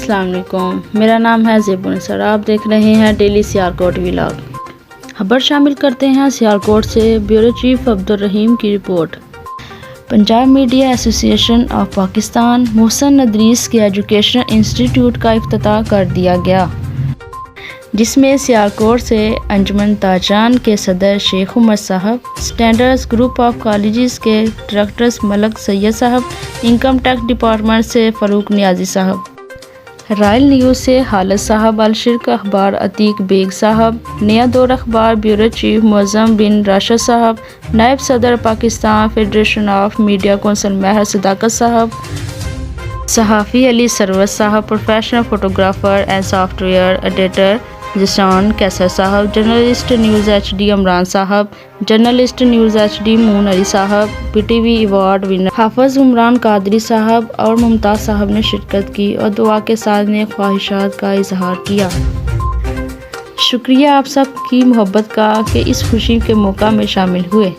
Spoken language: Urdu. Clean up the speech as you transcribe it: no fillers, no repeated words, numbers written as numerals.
السلام علیکم، میرا نام ہے زیب النصر۔ آپ دیکھ رہے ہیں ڈیلی سیالکوٹ ولاگ۔ خبر شامل کرتے ہیں سیالکوٹ سے۔ بیورو چیف عبدالرحیم کی رپورٹ۔ پنجاب میڈیا ایسوسی ایشن آف پاکستان محسن ندریس کے ایجوکیشنل انسٹی ٹیوٹ کا افتتاح کر دیا گیا، جس میں سیالکوٹ سے انجمن تاجران کے صدر شیخ عمر صاحب، اسٹینڈرڈز گروپ آف کالجز کے ڈائریکٹر ملک سید صاحب، انکم ٹیکس ڈپارٹمنٹ سے فاروق نیازی صاحب، رائل نیوز سے خالد صاحب، الشرق اخبار عتیق بیگ صاحب، نیا دور اخبار بیورو چیف معظم بن راشد صاحب، نائب صدر Pakistan federation of media council ماہر صداقت صاحب، صحافی علی سرور صاحب، professional photographer and software editor ایڈیٹر جسان کیسر صاحب، journalist news H D Imran صاحب، journalist news H D Moon Ali صاحب، P T V award winner Hafiz Imran Qadri صاحب اور ممتاز صاحب نے شرکت کی اور دعا کے ساتھ نیک خواہشات کا اظہار کیا۔ شکریہ آپ سب کی محبت کا کہ اس خوشی کے موقع میں شامل ہوئے۔